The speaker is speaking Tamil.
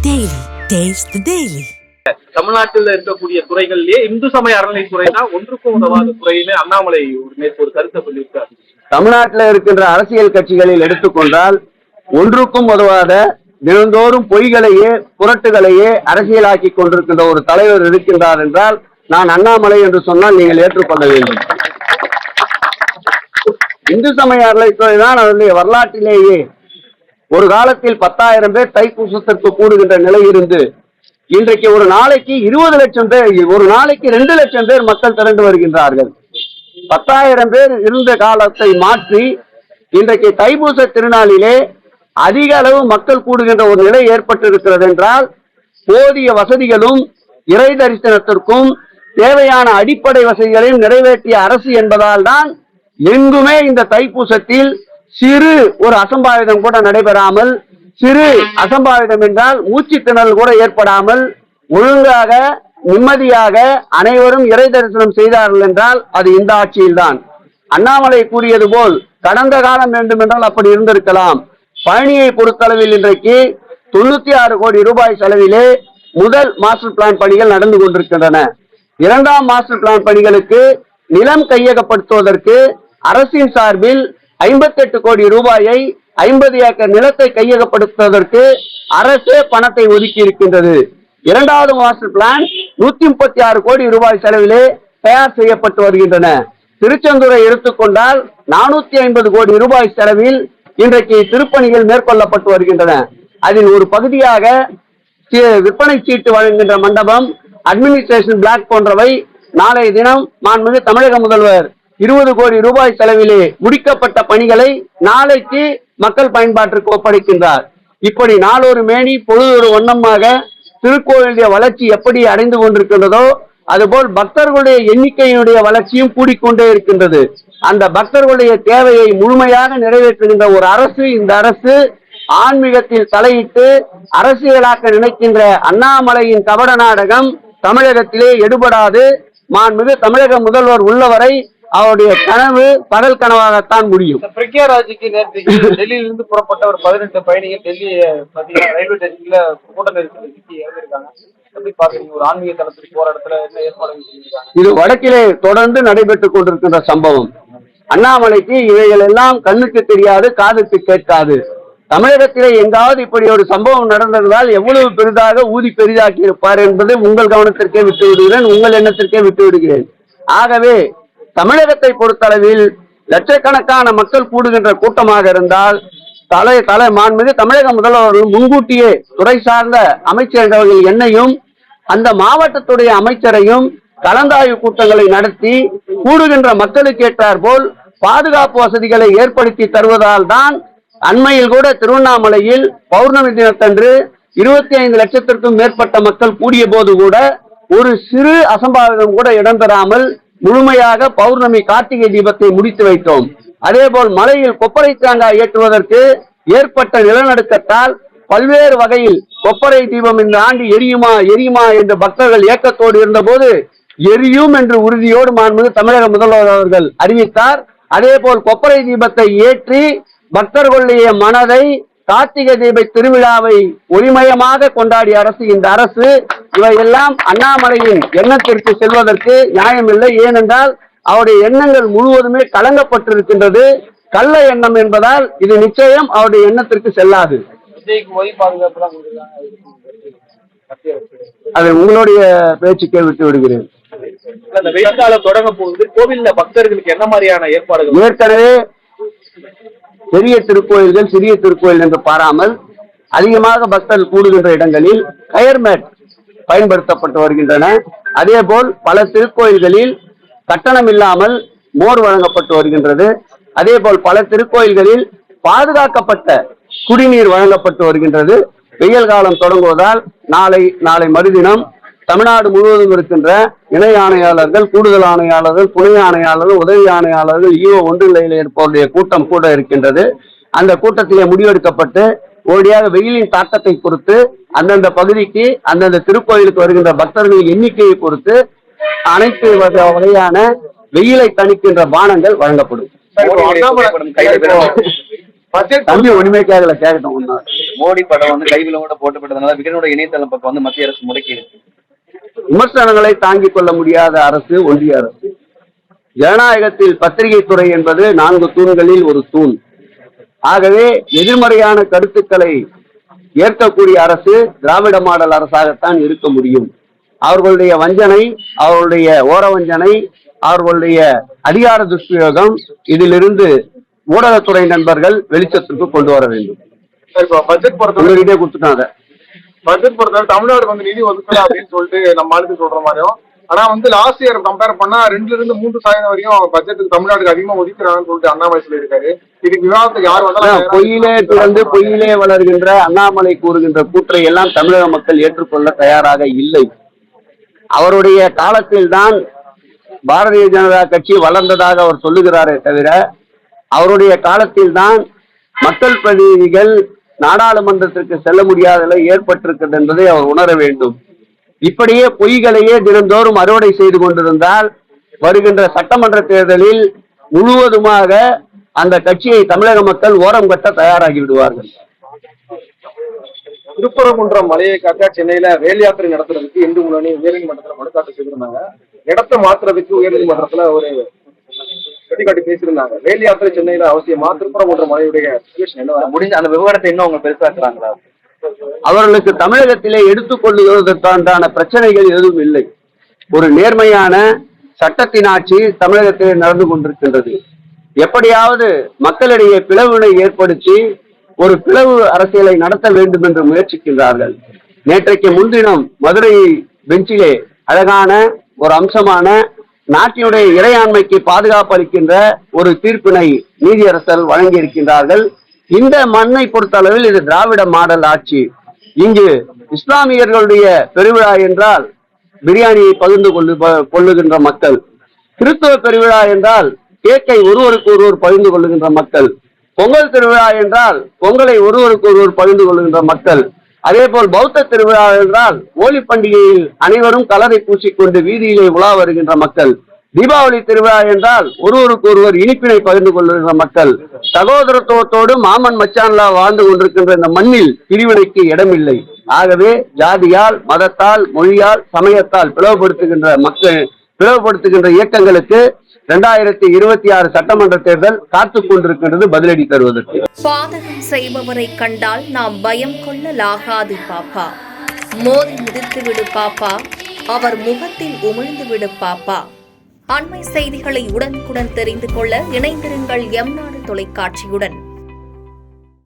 Daily. Taste the Daily. தமிழ்நாட்டில் இருக்கக்கூடிய துறைகளிலேயே இந்து சமய அறநிலைத்துறை தான் ஒன்றுக்கும் உதவாத துறைன்னு அண்ணாமலை ஒரு கருத்தை சொல்லியிருக்காரு. தமிழ்நாட்டில் இருக்கின்ற அரசியல் கட்சிகளில் எடுத்துக்கொண்டால் ஒன்றுக்கும் உதவாத தினந்தோறும் பொய்களையே புரட்டுகளையே அரசியலாக்கி கொண்டிருக்கின்ற ஒரு தலைவர் இருக்கின்றார் என்றால் நான் அண்ணாமலை என்று சொன்னால் நீங்கள் ஏற்றுக்கொள்ள வேண்டும். இந்து சமய அறநிலைத்துறை தான் அதனுடைய வரலாற்றிலேயே ஒரு காலத்தில் 10,000 பேர் தைப்பூசத்திற்கு கூடுகின்ற நிலை இருந்து இன்றைக்கு ஒரு நாளைக்கு 20 லட்சம் பேர், ஒரு நாளைக்கு 2 லட்சம் பேர் மக்கள் திரண்டு வருகின்றார்கள். 10,000 பேர் இருந்த காலத்தை மாற்றி இன்றைக்கு தைப்பூச திருநாளிலே அதிக அளவு மக்கள் கூடுகின்ற ஒரு நிலை ஏற்பட்டிருக்கிறது என்றால் போதிய வசதிகளும் இறை தரிசனத்திற்கும் தேவையான அடிப்படை வசதிகளையும் நிறைவேற்றிய அரசு என்பதால் தான் எங்குமே இந்த தைப்பூசத்தில் சிறு ஒரு அசம்பாவிதம் கூட நடைபெறாமல், சிறு அசம்பாவிதம் என்றால் மூச்சு திணறல் கூட ஏற்படாமல் ஒழுங்காக நிம்மதியாக அனைவரும் இறை தரிசனம் செய்தார்கள் என்றால் அது இந்த ஆட்சியில்தான். அண்ணாமலை கூறியது போல் கடந்த காலம் வேண்டுமென்றால் அப்படி இருந்திருக்கலாம். பழனியை பொறுத்தளவில் இன்றைக்கு 96 கோடி ரூபாய் செலவிலே முதல் மாஸ்டர் பிளான் பணிகள் நடந்து கொண்டிருக்கின்றன. 2ஆம் மாஸ்டர் பிளான் பணிகளுக்கு நிலம் கையகப்படுத்துவதற்கு அரசின் சார்பில் 58 கோடி ரூபாயை 50 ஏக்கர் நிலத்தை கையகப்படுத்துவதற்கு அரசே பணத்தை ஒதுக்கி இருக்கின்றது. 2வது மாஸ்டர் பிளான் 136 கோடி ரூபாய் செலவிலே தயார் செய்யப்பட்டு வருகின்றன. திருச்செந்தூரை எடுத்துக்கொண்டால் 450 கோடி ரூபாய் செலவில் இன்றைக்கு திருப்பணிகள் மேற்கொள்ளப்பட்டு வருகின்றன. அதில் ஒரு பகுதியாக விற்பனை சீட்டு வழங்குகின்ற மண்டபம், அட்மினிஸ்ட்ரேஷன் பிளாக் போன்றவை நாளைய தினம் மாண்புமிகு தமிழக முதல்வர் 20 கோடி ரூபாய் செலவிலே முடிக்கப்பட்ட பணிகளை நாளைக்கு மக்கள் பயன்பாட்டிற்கு ஒப்படைக்கின்றார். இப்படி நாளொரு மேனி பொழுதொரு வண்ணமாக திருக்கோயிலுடைய வளர்ச்சி எப்படி அடைந்து கொண்டிருக்கின்றதோ அதுபோல் பக்தர்களுடைய எண்ணிக்கையினுடைய வளர்ச்சியும் கூடிக்கொண்டே இருக்கின்றது. அந்த பக்தர்களுடைய தேவையை முழுமையாக நிறைவேற்றுகின்ற ஒரு அரசு இந்த அரசு. ஆன்மீகத்தில் தலையிட்டு அரசியலாக்க நினைக்கின்ற அண்ணாமலையின் கபட நாடகம் தமிழகத்திலே எடுபடாது. மாண்புமிகு தமிழக முதல்வர் உள்ளவரை அவருடைய கனவு பகல் கனவாகத்தான் முடியும். பிரக்யாராஜுக்கு நேற்று டெல்லியிலிருந்து புறப்பட்ட ஒரு 18 பயணிகள் டெல்லி ரயில்வே ஸ்டேஷன்ல கூட்ட நெரிசல் சிக்கி இறந்திருக்காங்க. எப்படி பாக்குறீங்க? ஒரு ஆன்மீக தளத்துக்கு போற இடத்துல என்ன ஏற்பாடு செஞ்சிருக்காங்க? இது வடக்கிலே தொடர்ந்து நடைபெற்றுக் கொண்டிருக்கின்ற சம்பவம். அண்ணாமலைக்கு இவைகள் எல்லாம் கண்ணுக்கு தெரியாது, காதுக்கு கேட்காது. தமிழகத்திலே எங்காவது இப்படி ஒரு சம்பவம் நடந்திருந்தால் எவ்வளவு பெரிதாக ஊதி பெரிதாக்கி இருப்பார் என்பதை உங்கள் கவனத்திற்கே விட்டு விடுகிறேன், உங்கள் எண்ணத்திற்கே விட்டு விடுகிறேன். ஆகவே தமிழகத்தை பொறுத்தளவில் லட்சக்கணக்கான மக்கள் கூடுகின்ற கூட்டமாக இருந்தால் மாண்புமிகு தமிழக முதல்வர்கள் முன்கூட்டியே துறை சார்ந்த அமைச்சர்கள் என்னையும் அந்த மாவட்டத்துடைய அமைச்சரையும் கலந்தாய்வு கூட்டங்களை நடத்தி கூடுகின்ற மக்களுக்கு ஏற்றார் போல் பாதுகாப்பு வசதிகளை ஏற்படுத்தி தருவதால் தான் அண்மையில் கூட திருவண்ணாமலையில் பௌர்ணமி தினத்தன்று 25 லட்சத்திற்கும் மேற்பட்ட மக்கள் கூடிய போது கூட ஒரு சிறு அசம்பாவிதம் கூட இடம்பெறாமல் முழுமையாக பௌர்ணமி கார்த்திகை தீபத்தை முடித்து வைத்தோம். அதே போல் மலையில் கொப்பரை தேங்காய் ஏற்றுவதற்கு ஏற்பட்ட நிலநடுக்கத்தால் பல்வேறு வகையில் கொப்பரை தீபம் இந்த ஆண்டு எரியுமா எரியுமா என்று பக்தர்கள் ஏக்கத்தோடு இருந்த போது எரியும் என்று உறுதியோடு மாண்புமிகு தமிழக முதல்வர் அவர்கள் அறிவித்தார். அதே போல் கொப்பரை தீபத்தை ஏற்றி பக்தர்களுடைய மனதை கார்த்திகை தீப திருவிழாவை ஒளிமயமாக கொண்டாடிய அரசு இந்த அரசு. இவையெல்லாம் அண்ணாமலையின் எண்ணத்திற்கு செல்வதற்கு நியாயமில்லை. ஏனென்றால் அவருடைய எண்ணங்கள் முழுவதுமே கலங்கப்பட்டிருக்கின்றது. கள்ள எண்ணம் என்பதால் இது நிச்சயம் அவருடைய எண்ணத்திற்கு செல்லாது. அதை உங்களுடைய பேச்சுக்கே விட்டு விடுகிறேன். தொடங்க போகுது, கோவில்ல பக்தர்களுக்கு என்ன மாதிரியான ஏற்பாடுகள்? ஏற்கனவே பெரிய திருக்கோயில்கள் சிறிய திருக்கோயில் என்று பாராமல் அதிகமாக பக்தர்கள் கூடுகின்ற இடங்களில் கயர் மேட் பயன்படுத்தப்பட்டு வருகின்றன. அதே போல் பல திருக்கோயில்களில் கட்டணம் இல்லாமல் மோர் வழங்கப்பட்டு வருகின்றது. அதே போல் பல திருக்கோயில்களில் பாதுகாக்கப்பட்ட குடிநீர் வழங்கப்பட்டு வருகின்றது. வெயில் காலம் தொடங்குவதால் நாளை மறுதினம் தமிழ்நாடு முழுவதும் இருக்கின்ற இணை ஆணையாளர்கள், கூடுதல் ஆணையாளர்கள், துணை ஆணையாளர்கள், உதவி ஆணையாளர்கள், ஈவோ ஒன்றிணையில் இருப்பவருடைய கூட்டம் கூட இருக்கின்றது. அந்த கூட்டத்திலே முடிவெடுக்கப்பட்டு ஓடியாக வெயிலின் தாக்கத்தை பொறுத்து அந்தந்த பகுதிக்கு அந்தந்த திருக்கோயிலுக்கு வருகின்ற பக்தர்களின் எண்ணிக்கையை பொறுத்து அனைத்து வகையான வெயிலை தணிக்கின்ற பானங்கள் வழங்கப்படும். தம்பி உரிமைக்காக கேட்கட்டும். மோடி படம் வந்து கைவிலோட போட்டப்பட்டதுனால விகடனோட இணையதளம் பக்கம் வந்து மத்திய அரசு முடக்கி இருக்கு. விமர்சனங்களை தாங்கிக் கொள்ள முடியாத அரசு ஒன்றிய அரசு. ஜனநாயகத்தில் பத்திரிகை துறை என்பது 4 தூண்களில் ஒரு தூண். ஆகவே எதிர்மறையான கருத்துக்களை ஏற்கக்கூடிய அரசு திராவிட மாடல் அரசாகத்தான் இருக்க முடியும். அவர்களுடைய வஞ்சனை, அவர்களுடைய ஓரவஞ்சனை, அவர்களுடைய அதிகார துஷ்பிரயோகம், இதிலிருந்து ஊடகத்துறை நண்பர்கள் வெளிச்சத்திற்கு கொண்டு வர வேண்டும். பட்ஜெட் பொறுத்தவரை கொடுத்துட்டாங்க. பட்ஜெட் பொறுத்தவரை தமிழ்நாடு வந்து நிதி ஒதுக்கல அப்படின்னு சொல்லிட்டு நம்ம ஆளுக்கு சொல்ற மாதிரியும், ஆனா வந்து லாஸ்ட் இயர் கம்பேர் பண்ணா 2-3% வரையும் பட்ஜெட்டுக்கு தமிழ்நாட்டுக்கு அதிகமா ஒதுக்குறாங்கன்னு சொல்லிட்டு அண்ணாமலை சொல்லியிருக்காரு. இதுக்கு விவாதத்துக்கு யார் வந்தாலும் பொய்யிலே பிறந்து பொய்யிலே வளர்கின்ற அண்ணாமலை கூறுகின்ற கூற்றை எல்லாம் தமிழக மக்கள் ஏற்றுக்கொள்ள தயாராக இல்லை. அவருடைய காலத்தில் தான் பாரதிய ஜனதா கட்சி வளர்ந்ததாக அவர் சொல்லுகிறாரே தவிர, அவருடைய காலத்தில் தான் மக்கள் பிரதிநிதிகள் நாடாளுமன்றத்திற்கு செல்ல முடியாத நிலை ஏற்பட்டிருக்கிறது என்பதை அவர் உணர வேண்டும். இப்படியே பொய்களையே தினந்தோறும் அறுவடை செய்து கொண்டிருந்தால் வருகின்ற சட்டமன்ற தேர்தலில் முழுவதுமாக அந்த கட்சியை தமிழக மக்கள் ஓரம் கட்ட தயாராகி விடுவார்கள். திருப்பரங்குன்றம் மலையை காக்க சென்னையில வேல் யாத்திரை நடத்துறதுக்கு இந்து முன்னணி உயர்நீதிமன்றத்துல மனு தாக்கல் செய்திருந்தாங்க. இடத்தை மாற்றுறதுக்கு உயர்நீதிமன்றத்துல ஒரு கட்டிக்காட்டி பேசியிருந்தாங்க. வேல் யாத்திரை சென்னையில அவசியமா? திருப்பரங்குன்றம் மலையுடைய சிச்சுவேஷன் என்ன? முடிஞ்ச அந்த விவகாரத்தை இன்னும் அவங்க பெருசாக்குறாங்களா? அவர்களுக்கு தமிழகத்திலே எடுத்துக் கொள்ளுவதற்கான பிரச்சனைகள் எதுவும் இல்லை. ஒரு நேர்மையான சட்டத்தின் ஆட்சி தமிழகத்திலே நடந்து கொண்டிருக்கின்றது. எப்படியாவது மக்களிடையே பிளவினை ஏற்படுத்தி ஒரு பிளவு அரசியலை நடத்த வேண்டும் என்று முயற்சிக்கின்றார்கள். நேற்றைக்கு முன்தினம் மதுரை பெஞ்சிலே அழகான ஒரு அம்சமான நாட்டினுடைய இறையாண்மைக்கு பாதுகாப்பு அளிக்கின்ற ஒரு தீர்ப்பினை நீதியரசர்கள் வழங்கி இருக்கின்றார்கள். இந்த மண்ணை பொறுத்தளவில் இது திராவிட மாடல் ஆட்சி. இங்கு இஸ்லாமியர்களுடைய பெருவிழா என்றால் பிரியாணியை பகிர்ந்து கொள்ளுகின்ற மக்கள், கிறிஸ்தவ பெருவிழா என்றால் கேக்கை ஒருவருக்கு ஒருவர் பகிர்ந்து கொள்ளுகின்ற மக்கள், பொங்கல் திருவிழா என்றால் பொங்கலை ஒருவருக்கு ஒருவர் பகிர்ந்து கொள்கின்ற மக்கள், அதே போல் பௌத்த திருவிழா என்றால் ஹோலி பண்டிகையில் அனைவரும் கலரை பூசிக்கொண்டு வீதியிலே உலா வருகின்ற மக்கள், தீபாவளி திருவிழா என்றால் ஒருவருக்கு ஒருவர் இனிப்பினை பகிர்ந்து கொள்கின்ற மக்கள், சகோதரத்துவத்தோடு மாமன் மச்சான்லா வாழ்ந்து கொண்டிருக்கின்ற இந்த மண்ணில் பிரிவினைக்கு இடமில்லை. ஆகவே ஜாதியால், மதத்தால், மொழியால், சமயத்தால் பிளவுபடுத்துகின்ற இயக்கங்களுக்கு 2026 சட்டமன்ற தேர்தல் காத்துக் கொண்டிருக்கின்றது பதிலடி தருவதற்கு. பாதகம் செய்பவரை கண்டால் நாம் பயம் கொள்ளலாகாது பாப்பா. மோதி மிதித்து விடு பாப்பா, அவர் முகத்தில் உமிழ்ந்து விடு பாப்பா. அண்மை செய்திகளை உடனுக்குடன் தெரிந்து கொள்ள இணைந்திருங்கள் எம் நாடு தொலைக்காட்சியுடன்.